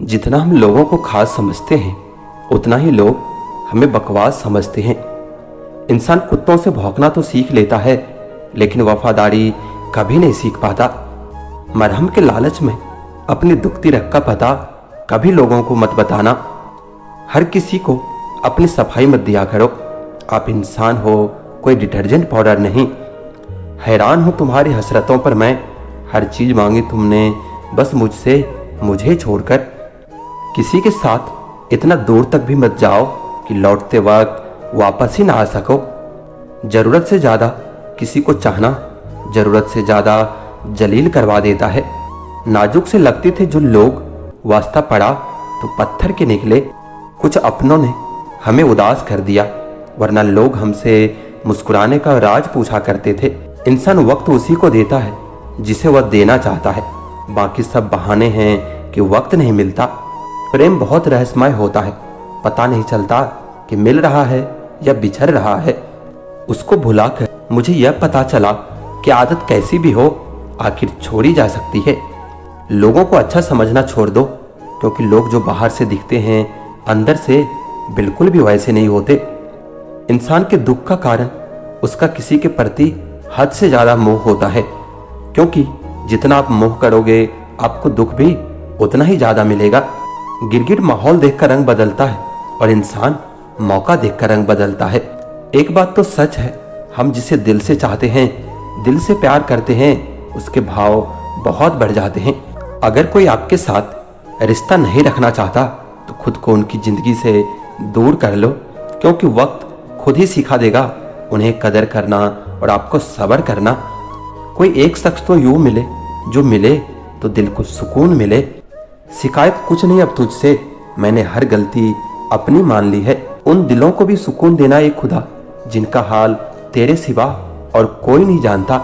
जितना हम लोगों को खास समझते हैं उतना ही लोग हमें बकवास समझते हैं। इंसान कुत्तों से भौंकना तो सीख लेता है, लेकिन वफादारी कभी नहीं सीख पाता। मरहम के लालच में अपनी दुखती रग का पता कभी लोगों को मत बताना। हर किसी को अपनी सफाई मत दिया करो। आप इंसान हो, कोई डिटर्जेंट पाउडर नहीं। हैरान हूं तुम्हारी हसरतों पर मैं, हर चीज मांगी तुमने बस मुझसे, मुझे छोड़कर। किसी के साथ इतना दूर तक भी मत जाओ कि लौटते वक्त वापस ही ना आ सको। जरूरत से ज्यादा किसी को चाहना जरूरत से ज्यादा जलील करवा देता है। नाजुक से लगते थे जो लोग, वास्ता पड़ा तो पत्थर के निकले। कुछ अपनों ने हमें उदास कर दिया, वरना लोग हमसे मुस्कुराने का राज पूछा करते थे। इंसान वक्त उसी को देता है जिसे वह देना चाहता है। बाकी सब बहाने हैं कि वक्त नहीं मिलता। प्रेम बहुत रहस्यमय होता है, पता नहीं चलता कि मिल रहा है या बिछड़ रहा है। उसको भुलाकर मुझे यह पता चला कि आदत कैसी भी हो आखिर छोड़ी जा सकती है। लोगों को अच्छा समझना छोड़ दो, क्योंकि लोग जो बाहर से दिखते हैं अंदर से बिल्कुल भी वैसे नहीं होते। इंसान के दुख का कारण उसका किसी के प्रति हद से ज्यादा मोह होता है, क्योंकि जितना आप मोह करोगे आपको दुख भी उतना ही ज्यादा मिलेगा। गिरगिट माहौल देखकर रंग बदलता है और इंसान मौका देखकर रंग बदलता है। एक बात तो सच है, हम जिसे दिल से चाहते हैं, दिल से प्यार करते हैं, उसके भाव बहुत बढ़ जाते हैं। अगर कोई आपके साथ रिश्ता नहीं रखना चाहता तो खुद को उनकी जिंदगी से दूर कर लो, क्योंकि वक्त खुद ही सिखा देगा उन्हें कदर करना और आपको सब्र करना। कोई एक शख्स तो यूं मिले जो मिले तो दिल को सुकून मिले। शिकायत कुछ नहीं अब तुझसे, मैंने हर गलती अपनी मान ली है। उन दिलों को भी सुकून देना एक खुदा जिनका हाल तेरे सिवा और कोई नहीं जानता।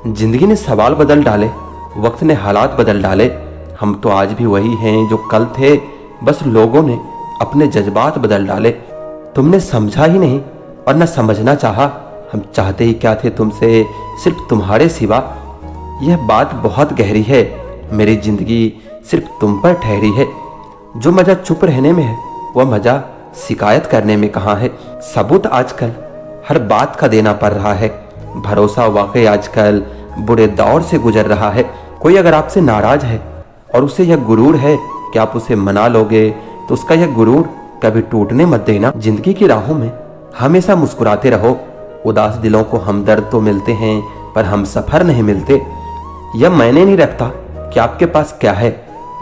जिंदगी ने सवाल बदल डाले, वक्त ने हालात बदल डाले। हम तो आज भी वही हैं जो कल थे, बस लोगों ने अपने जज्बात बदल डाले। तुमने समझा ही नहीं और न समझना चाहा। हम चाहते ही क्या थे तुमसे, सिर्फ तुम्हारे सिवा। यह बात बहुत गहरी है, मेरी जिंदगी सिर्फ तुम पर ठहरी है। जो मजा चुप रहने में है वह मजा शिकायत करने में कहाँ है। सबूत आजकल हर बात का देना पड़ रहा है। भरोसा वाकई आजकल बुरे दौर से गुजर रहा है। कोई अगर आपसे नाराज है और उसे यह गुरूर है कि आप उसे मना लोगे, तो उसका यह गुरूर कभी टूटने मत देना। जिंदगी की राहों में हमेशा मुस्कुराते रहो। उदास दिलों को हमदर्द तो मिलते हैं, पर हम सफर नहीं मिलते। यह मैंने नहीं रखता कि आपके पास क्या है,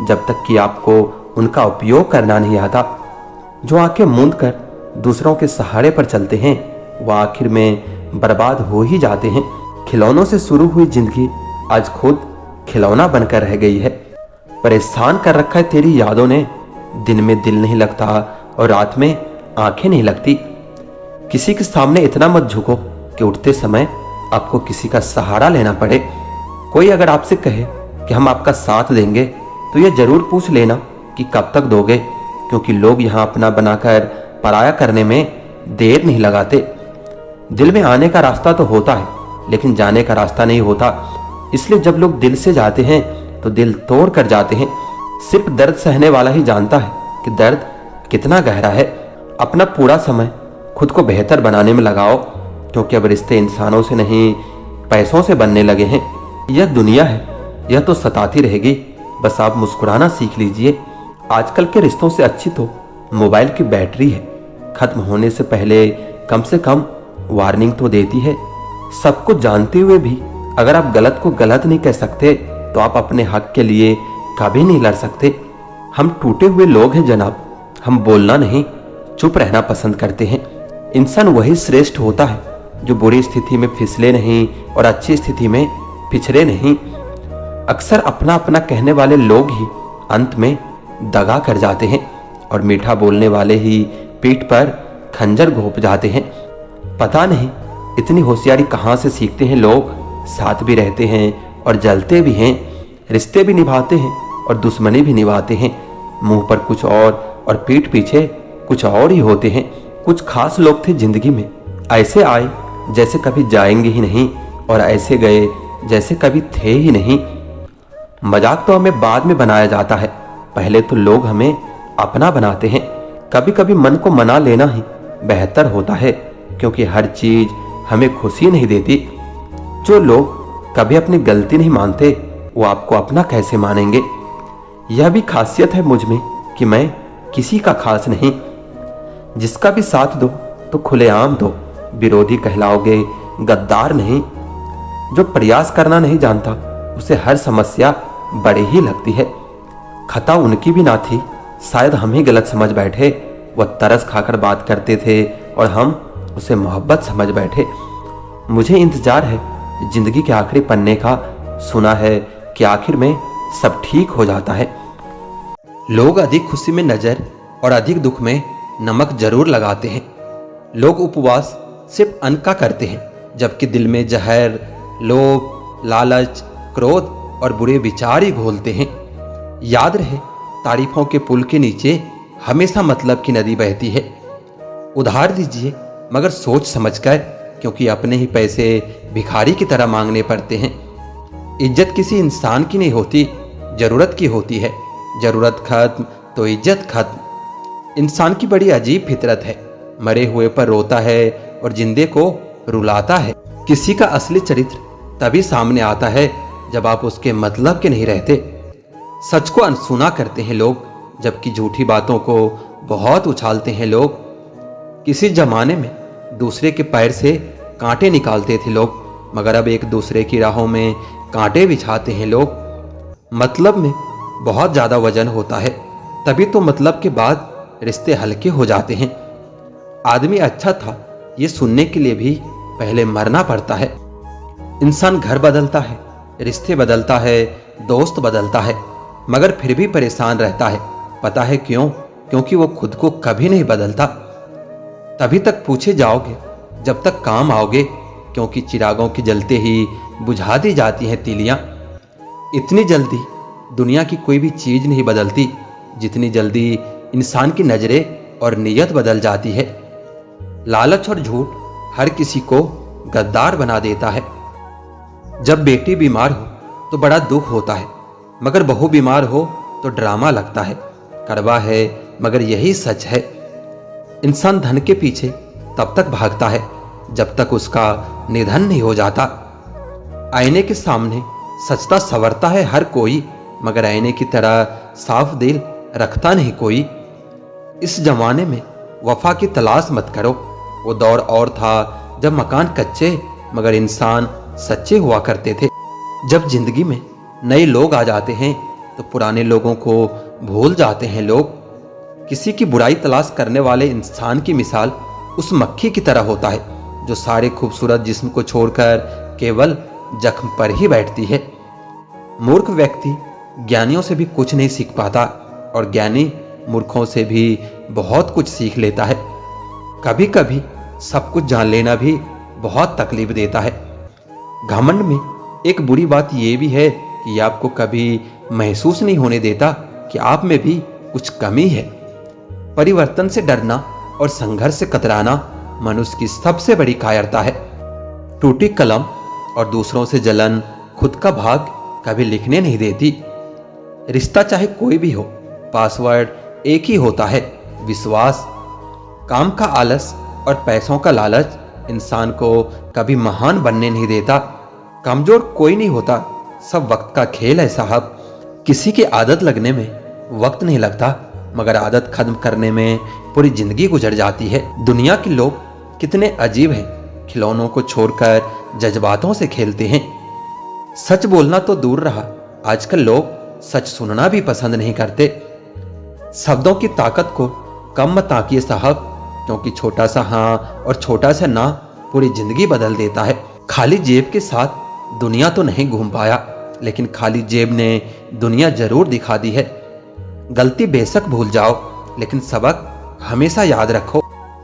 जब तक कि आपको उनका उपयोग करना नहीं आता। जो आंखें मूंद कर दूसरों के सहारे पर चलते हैं वह आखिर में बर्बाद हो ही जाते हैं। खिलौनों से शुरू हुई जिंदगी आज खुद खिलौना बनकर रह गई है। परेशान कर रखा है तेरी यादों ने। दिन में दिल नहीं लगता और रात में आंखें नहीं लगती। किसी के सामने इतना मत झुको कि उठते समय आपको किसी का सहारा लेना पड़े। कोई अगर आपसे कहे कि हम आपका साथ देंगे तो यह जरूर पूछ लेना कि कब तक दोगे, क्योंकि लोग यहाँ अपना बनाकर पराया करने में देर नहीं लगाते। दिल में आने का रास्ता तो होता है, लेकिन जाने का रास्ता नहीं होता। इसलिए जब लोग दिल से जाते हैं तो दिल तोड़ कर जाते हैं। सिर्फ दर्द सहने वाला ही जानता है कि दर्द कितना गहरा है। अपना पूरा समय खुद को बेहतर बनाने में लगाओ, क्योंकि अब रिश्ते इंसानों से नहीं पैसों से बनने लगे हैं। यह दुनिया है, यह तो सताती रहेगी, बस आप मुस्कुराना सीख लीजिए। आजकल के रिश्तों से अच्छी तो मोबाइल की बैटरी है, खत्म होने से पहले कम से कम वार्निंग तो देती है। सब कुछ जानते हुए भी अगर आप गलत को गलत नहीं कह सकते तो आप अपने हक के लिए कभी नहीं लड़ सकते। हम टूटे हुए लोग हैं जनाब, हम बोलना नहीं चुप रहना पसंद करते हैं। इंसान वही श्रेष्ठ होता है जो बुरी स्थिति में फिसले नहीं और अच्छी स्थिति में पिछड़े नहीं। अक्सर अपना अपना कहने वाले लोग ही अंत में दगा कर जाते हैं और मीठा बोलने वाले ही पीठ पर खंजर घोंप जाते हैं। पता नहीं इतनी होशियारी कहाँ से सीखते हैं लोग। साथ भी रहते हैं और जलते भी हैं, रिश्ते भी निभाते हैं और दुश्मनी भी निभाते हैं। मुंह पर कुछ और पीठ पीछे कुछ और ही होते हैं। कुछ खास लोग थे जिंदगी में, ऐसे आए जैसे कभी जाएंगे ही नहीं और ऐसे गए जैसे कभी थे ही नहीं। मजाक तो हमें बाद में बनाया जाता है, पहले तो लोग हमें अपना बनाते हैं। कभी कभी मन को मना लेना ही बेहतर होता है, क्योंकि हर चीज हमें खुशी नहीं देती। जो लोग कभी अपनी गलती नहीं मानते, वो आपको अपना कैसे मानेंगे? यह भी खासियत है मुझ में कि मैं किसी का खास नहीं। जिसका भी साथ दो तो खुलेआम दो, विरोधी कहलाओगे, गद्दार नहीं। जो प्रयास करना नहीं जानता, उसे हर समस्या बड़ी ही लगती है। खता उनकी भी ना थी, शायद हम ही गलत समझ बैठे। वह तरस खाकर बात करते थे और हम उसे मोहब्बत समझ बैठे। मुझे इंतजार है जिंदगी के आखिरी पन्ने का। सुना है कि आखिर में सब ठीक हो जाता है। लोग अधिक खुशी में नजर और अधिक दुख में नमक जरूर लगाते हैं। लोग उपवास सिर्फ अन्न का करते हैं, जबकि दिल में जहर, लोभ, लालच, क्रोध और बुरे विचार ही घोलते हैं। याद रहे, तारीफों के पुल के नीचे हमेशा मतलब की नदी बहती है। उधार दीजिए मगर सोच समझकर, क्योंकि अपने ही पैसे भिखारी की तरह मांगने पड़ते हैं। इज्जत किसी इंसान की नहीं होती, जरूरत की होती है। जरूरत खत्म तो इज्जत खत्म। इंसान की बड़ी अजीब फितरत है, मरे हुए पर रोता है और जिंदे को रुलाता है। किसी का असली चरित्र तभी सामने आता है जब आप उसके मतलब के नहीं रहते। सच को अनसुना करते हैं लोग, जबकि झूठी बातों को बहुत उछालते हैं लोग। किसी जमाने में दूसरे के पैर से कांटे निकालते थे लोग, मगर अब एक दूसरे की राहों में कांटे बिछाते हैं लोग। मतलब में बहुत ज्यादा वजन होता है, तभी तो मतलब के बाद रिश्ते हल्के हो जाते हैं। आदमी अच्छा था ये सुनने के लिए भी पहले मरना पड़ता है। इंसान घर बदलता है, रिश्ते बदलता है, दोस्त बदलता है, मगर फिर भी परेशान रहता है। पता है क्यों? क्योंकि वो खुद को कभी नहीं बदलता। तभी तक पूछे जाओगे जब तक काम आओगे, क्योंकि चिरागों के जलते ही बुझा दी जाती हैं तीलियां। इतनी जल्दी दुनिया की कोई भी चीज नहीं बदलती, जितनी जल्दी इंसान की नजरें और नीयत बदल जाती है। लालच और झूठ हर किसी को गद्दार बना देता है। जब बेटी बीमार हो तो बड़ा दुख होता है, मगर बहू बीमार हो तो ड्रामा लगता है। कड़वा है मगर यही सच है। इंसान धन के पीछे तब तक भागता है जब तक उसका निधन नहीं हो जाता। आईने के सामने सचता संवरता है हर कोई, मगर आईने की तरह साफ दिल रखता नहीं कोई। इस जमाने में वफा की तलाश मत करो। वो दौर और था जब मकान कच्चे मगर इंसान सच्चे हुआ करते थे। जब जिंदगी में नए लोग आ जाते हैं तो पुराने लोगों को भूल जाते हैं लोग। किसी की बुराई तलाश करने वाले इंसान की मिसाल उस मक्खी की तरह होता है जो सारे खूबसूरत जिस्म को छोड़कर केवल जख्म पर ही बैठती है। मूर्ख व्यक्ति ज्ञानियों से भी कुछ नहीं सीख पाता और ज्ञानी मूर्खों से भी बहुत कुछ सीख लेता है। कभी कभी सब कुछ जान लेना भी बहुत तकलीफ देता है। घमंड में एक बुरी बात यह भी है कि यह आपको कभी महसूस नहीं होने देता कि आप में भी कुछ कमी है। परिवर्तन से डरना और संघर्ष से कतराना मनुष्य की सबसे बड़ी कायरता है। टूटी कलम और दूसरों से जलन खुद का भाग कभी लिखने नहीं देती। रिश्ता चाहे कोई भी हो, पासवर्ड एक ही होता है, विश्वास। काम का आलस और पैसों का लालच इंसान को कभी महान बनने नहीं देता। कमजोर कोई नहीं होता, सब वक्त का खेल है साहब। किसी की आदत लगने में वक्त नहीं लगता, मगर आदत खत्म करने में पूरी जिंदगी गुजर जाती है। दुनिया के लोग कितने अजीब हैं, खिलौनों को छोड़कर जज्बातों से खेलते हैं। सच बोलना तो दूर रहा, आजकल लोग सच सुनना भी पसंद नहीं करते। शब्दों की ताकत को कम मत आंकिए साहब, क्योंकि छोटा सा हाँ और छोटा सा ना पूरी जिंदगी बदल देता है। खाली जेब के साथ दुनिया तो नहीं घूम पाया, लेकिन खाली जेब ने दुनिया जरूर दिखा दी है। गलती बेशक भूल जाओ, लेकिन सबक हमेशा याद रखो।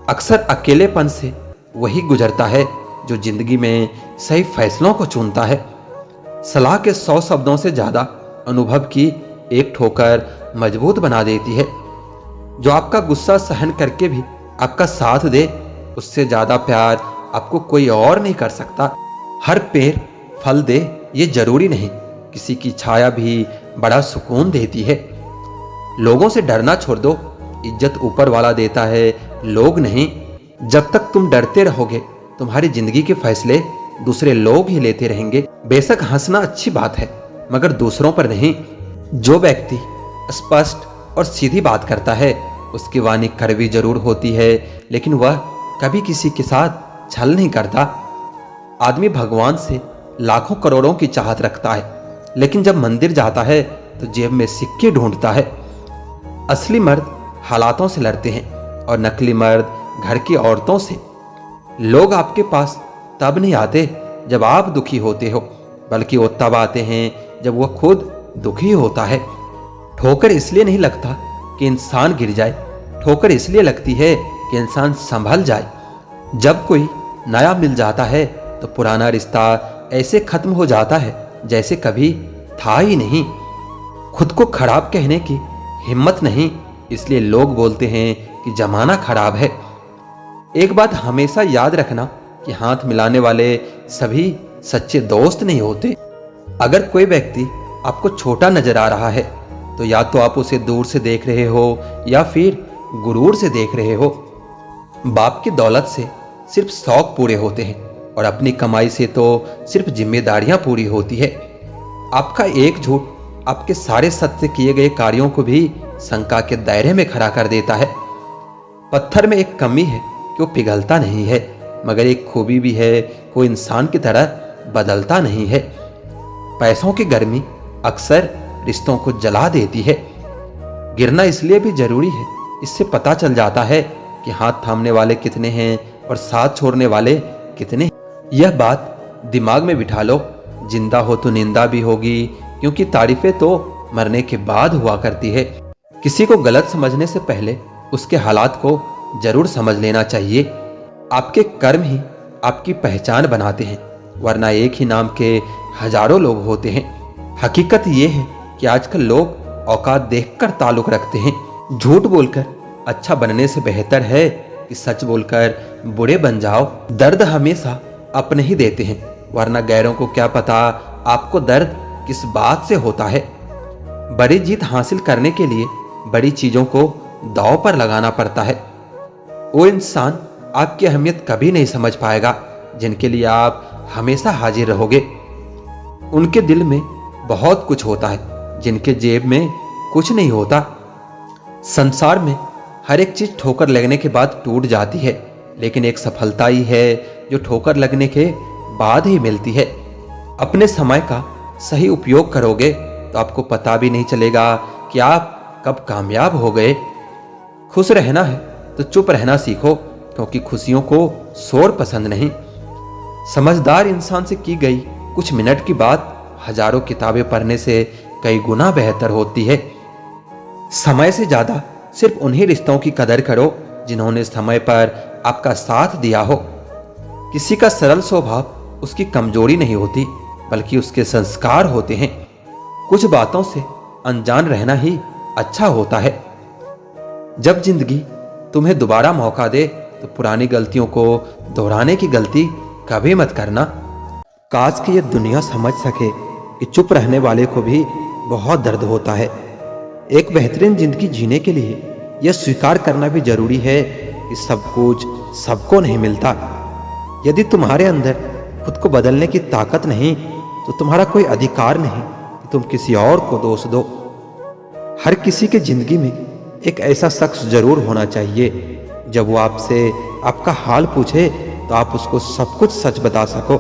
अक्सर अकेलेपन से वही गुजरता है जो जिंदगी में सही फैसलों को चुनता है। सलाह के 100 शब्दों से ज्यादा अनुभव की एक ठोकर मजबूत बना देती है। जो आपका गुस्सा सहन करके भी आपका साथ दे, उससे ज्यादा प्यार आपको कोई और नहीं कर सकता। हर पेड़ फल दे ये जरूरी नहीं, किसी की छाया भी बड़ा सुकून देती है। लोगों से डरना छोड़ दो। इज्जत ऊपर वाला देता है, लोग नहीं। जब तक तुम डरते रहोगे तुम्हारी जिंदगी के फैसले दूसरे लोग ही लेते रहेंगे। बेशक हंसना अच्छी बात है, मगर दूसरों पर नहीं। जो व्यक्ति स्पष्ट और सीधी बात करता है उसकी वाणी कड़वी जरूर होती है, लेकिन वह कभी किसी के साथ छल नहीं करता। आदमी भगवान से लाखों करोड़ों की चाहत रखता है, लेकिन जब मंदिर जाता है तो जेब में सिक्के ढूंढता है। असली मर्द हालातों से लड़ते हैं और नकली मर्द घर की औरतों से। लोग आपके पास तब नहीं आते जब आप दुखी होते हो, बल्कि वो तब आते हैं जब वह खुद दुखी होता है। ठोकर इसलिए नहीं लगता कि इंसान गिर जाए, ठोकर इसलिए लगती है कि इंसान संभल जाए। जब कोई नया मिल जाता है तो पुराना रिश्ता ऐसे खत्म हो जाता है जैसे कभी था ही नहीं। खुद को खराब कहने की हिम्मत नहीं, इसलिए लोग बोलते हैं कि जमाना खराब है। एक बात हमेशा याद रखना कि हाथ मिलाने वाले सभी सच्चे दोस्त नहीं होते। अगर कोई व्यक्ति आपको छोटा नजर आ रहा है तो या तो आप उसे दूर से देख रहे हो या फिर गुरूर से देख रहे हो। बाप की दौलत से सिर्फ शौक पूरे होते हैं और अपनी कमाई से तो सिर्फ जिम्मेदारियां पूरी होती है। आपका एक झूठ आपके सारे सत्य किए गए कार्यों को भी शंका के दायरे में खड़ा कर देता है। पत्थर में एक कमी है कि वो पिघलता नहीं है, मगर एक खूबी भी है वो इंसान की तरह बदलता नहीं है। पैसों की गर्मी अक्सर रिश्तों को जला देती है। गिरना इसलिए भी जरूरी है, इससे पता चल जाता है कि हाथ थामने वाले कितने हैं और साथ छोड़ने वाले कितने। यह बात दिमाग में बिठा लो, जिंदा हो तो निंदा भी होगी, क्योंकि तारीफें तो मरने के बाद हुआ करती है। किसी को गलत समझने से पहले उसके हालात को जरूर समझ लेना चाहिए। आपके कर्म ही आपकी पहचान बनाते हैं, वरना एक ही नाम के हजारों लोग होते हैं। हकीकत यह है कि आजकल लोग औकात देखकर ताल्लुक रखते हैं। झूठ बोलकर अच्छा बनने से बेहतर है कि सच बोलकर बुरे बन जाओ। दर्द हमेशा अपने ही देते हैं, वरना गैरों को क्या पता आपको दर्द किस बात से होता है। बड़ी जीत हासिल करने के लिए बड़ी चीजों को दांव पर लगाना पड़ता है। वो इंसान आपकी अहमियत कभी नहीं समझ पाएगा जिनके लिए आप हमेशा हाजिर रहोगे। उनके दिल में बहुत कुछ होता है, जिनके जेब में कुछ नहीं होता। संसार में हर एक चीज ठोकर लगने के बाद टूट जाती है, लेकिन एक सफलता ही है जो ठोकर लगने के बाद ही मिलती है। अपने समय का सही उपयोग करोगे तो आपको पता भी नहीं चलेगा कि आप कब कामयाब हो गए। खुश रहना है तो चुप रहना सीखो, क्योंकि खुशियों को शोर पसंद नहीं। समझदार इंसान से की गई कुछ मिनट की बात हजारों किताबें पढ़ने से कई गुना बेहतर होती है। समय से ज्यादा सिर्फ उन्हीं रिश्तों की कदर करो जिन्होंने समय पर आपका साथ दिया हो। किसी का सरल स्वभाव उसकी कमजोरी नहीं होती, बल्कि उसके संस्कार होते हैं। कुछ बातों से अनजान रहना ही अच्छा होता है। जब जिंदगी तुम्हें दोबारा मौका दे तो पुरानी गलतियों को दोहराने की गलती कभी मत करना। काश कि यह दुनिया समझ सके कि चुप रहने वाले को भी बहुत दर्द होता है। एक बेहतरीन जिंदगी जीने के लिए यह स्वीकार करना भी जरूरी है कि सब कुछ सबको नहीं मिलता। यदि तुम्हारे अंदर खुद को बदलने की ताकत नहीं तो तुम्हारा कोई अधिकार नहीं कि तुम किसी और को दोष दो। हर किसी के जिंदगी में एक ऐसा शख्स जरूर होना चाहिए जब वो आपसे आपका हाल पूछे तो आप उसको सब कुछ सच बता सको।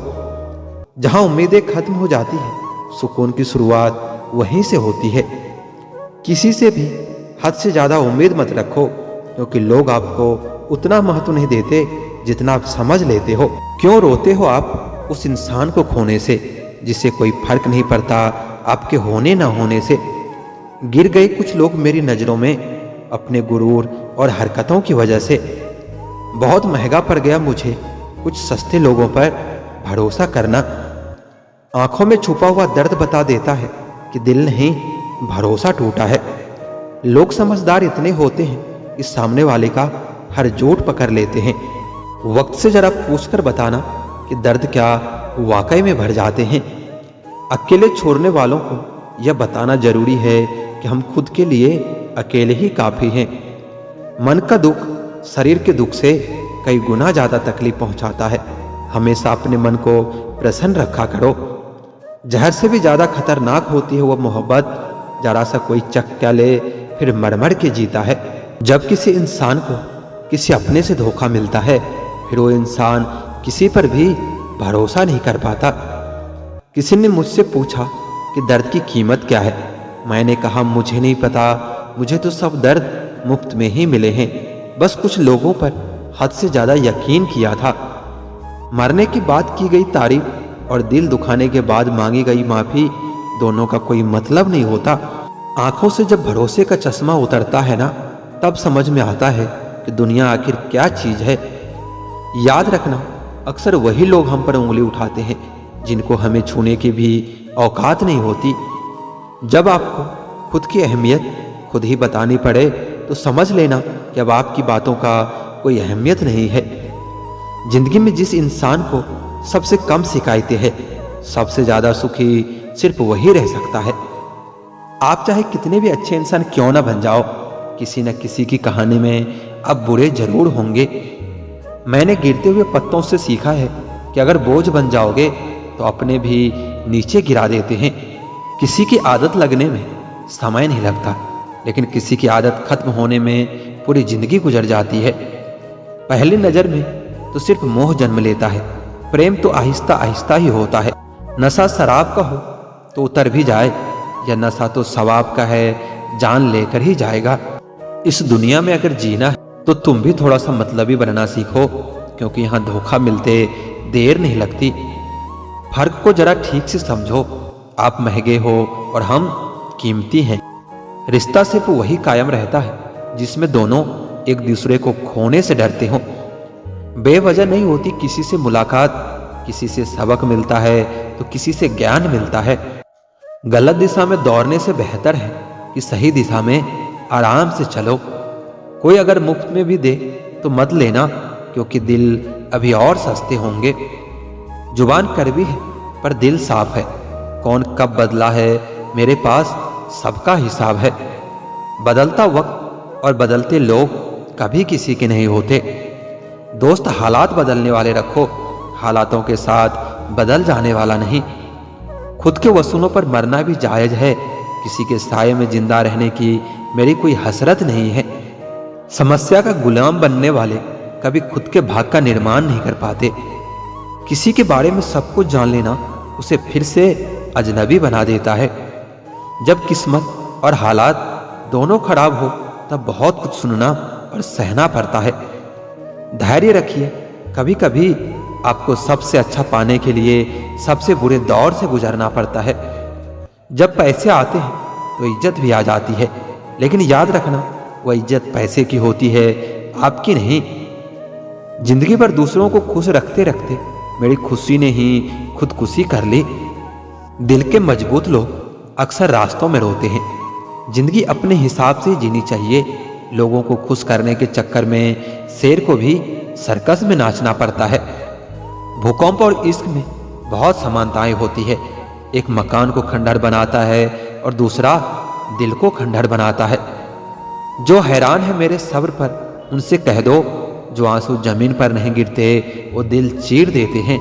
जहां उम्मीदें खत्म हो जाती है, सुकून की शुरुआत वहीं से होती है। किसी से भी हद से ज्यादा उम्मीद मत रखो, क्योंकि लोग आपको उतना महत्व नहीं देते जितना आप समझ लेते हो। क्यों रोते हो आप उस इंसान को खोने से जिससे कोई फर्क नहीं पड़ता आपके होने ना होने से। गिर गए कुछ लोग मेरी नजरों में अपने गुरूर और हरकतों की वजह से। बहुत महंगा पड़ गया मुझे कुछ सस्ते लोगों पर भरोसा करना। आंखों में छुपा हुआ दर्द बता देता है कि दिल नहीं, भरोसा टूटा है। लोग समझदार इतने होते हैं कि सामने वाले का हर जोट पकड़ लेते हैं। वक्त से जरा पूछकर बताना कि दर्द क्या वाकई में भर जाते हैं। अकेले छोड़ने वालों को यह बताना जरूरी है कि हम खुद के लिए अकेले ही काफी हैं। मन का दुख शरीर के दुख से कई गुना ज्यादा तकलीफ पहुंचाता है। हमेशा अपने मन को प्रसन्न रखा करो। जहर से भी ज्यादा खतरनाक होती है वो मोहब्बत, जरा सा कोई चक्का ले फिर मरमर के जीता है। जब किसी इंसान को किसी अपने से धोखा मिलता है, फिर वो इंसान किसी पर भी भरोसा नहीं कर पाता। किसी ने मुझसे पूछा कि दर्द की कीमत क्या है। मैंने कहा मुझे नहीं पता, मुझे तो सब दर्द मुफ्त में ही मिले हैं। बस कुछ लोगों पर हद से ज्यादा यकीन किया था। मरने की बात की गई तारीफ और दिल दुखाने के बाद मांगी गई माफी, दोनों का कोई मतलब नहीं होता। आंखों से जब भरोसे का चश्मा उतरता है ना, तब समझ में आता है कि दुनिया आखिर क्या चीज है। याद रखना, अक्सर वही लोग हम पर उंगली उठाते हैं जिनको हमें छूने की भी औकात नहीं होती। जब आपको खुद की अहमियत खुद ही बतानी पड़े तो समझ लेना कि अब आपकी बातों का कोई अहमियत नहीं है। जिंदगी में जिस इंसान को सबसे कम शिकायतें हैं, सबसे ज्यादा सुखी सिर्फ वही रह सकता है। आप चाहे कितने भी अच्छे इंसान क्यों ना बन जाओ, किसी न किसी की कहानी में अब बुरे जरूर होंगे। मैंने गिरते हुए पत्तों से सीखा है कि अगर बोझ बन जाओगे तो अपने भी नीचे गिरा देते हैं। किसी की आदत लगने में समय नहीं लगता, लेकिन किसी की आदत खत्म होने में पूरी जिंदगी गुजर जाती है। पहली नजर में तो सिर्फ मोह जन्म लेता है, प्रेम तो आहिस्ता आहिस्ता ही होता है। नशा शराब का हो तो उतर भी जाए, या नशा तो सवाब का है, जान लेकर ही जाएगा। इस दुनिया में अगर जीना है तो तुम भी थोड़ा सा मतलबी बनना सीखो, क्योंकि यहाँ धोखा मिलते देर नहीं लगती। फर्क को जरा ठीक से समझो, आप महंगे हो और हम कीमती हैं। रिश्ता सिर्फ वही कायम रहता है जिसमें दोनों एक दूसरे को खोने से डरते हो। बेवजह नहीं होती किसी से मुलाकात, किसी से सबक मिलता है तो किसी से ज्ञान मिलता है। गलत दिशा में दौड़ने से बेहतर है कि सही दिशा में आराम से चलो। कोई अगर मुफ्त में भी दे तो मत लेना, क्योंकि दिल अभी और सस्ते होंगे। जुबान कड़वी है पर दिल साफ है। कौन कब बदला है मेरे पास सबका हिसाब है। बदलता वक्त और बदलते लोग कभी किसी के नहीं होते। दोस्त हालात बदलने वाले रखो, हालातों के साथ बदल जाने वाला नहीं। खुद के वसूलों पर मरना भी जायज है, किसी के साये में जिंदा रहने की मेरी कोई हसरत नहीं है। समस्या का गुलाम बनने वाले कभी खुद के भाग का निर्माण नहीं कर पाते। किसी के बारे में सब कुछ जान लेना उसे फिर से अजनबी बना देता है। जब किस्मत और हालात दोनों खराब हो तब बहुत कुछ सुनना और सहना पड़ता है। धैर्य रखिए, कभी कभी आपको सबसे अच्छा पाने के लिए सबसे बुरे दौर से गुजरना पड़ता है। जब पैसे आते हैं तो इज्जत भी आ जाती है, लेकिन याद रखना वह इज्जत पैसे की होती है, आपकी नहीं। जिंदगी भर दूसरों को खुश रखते रखते मेरी खुशी ने ही खुदकुशी कर ली। दिल के मजबूत लोग अक्सर रास्तों में रोते हैं। जिंदगी अपने हिसाब से जीनी चाहिए। लोगों को खुश करने के चक्कर में शेर को भी सर्कस में नाचना पड़ता है। भूकंप और इश्क में बहुत समानताएं होती है। एक मकान को खंडहर बनाता है और दूसरा दिल को खंडहर बनाता है। जो हैरान है मेरे सब्र पर उनसे कह दो, जो आंसू जमीन पर नहीं गिरते वो दिल चीर देते हैं।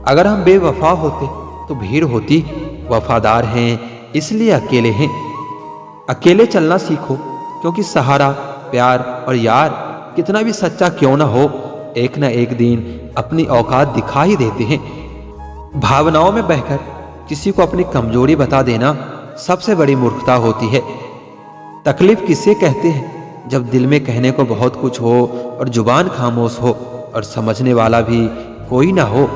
अगर हम बेवफा होते तो भीड़ होती, वफादार हैं इसलिए अकेले हैं। अकेले चलना सीखो, क्योंकि सहारा, प्यार और यार कितना भी सच्चा क्यों ना हो, एक ना एक दिन अपनी औकात दिखा ही देते हैं। भावनाओं में बहकर किसी को अपनी कमजोरी बता देना सबसे बड़ी मूर्खता होती है। तकलीफ किसे कहते हैं? जब दिल में कहने को बहुत कुछ हो और जुबान खामोश हो और समझने वाला भी कोई ना हो।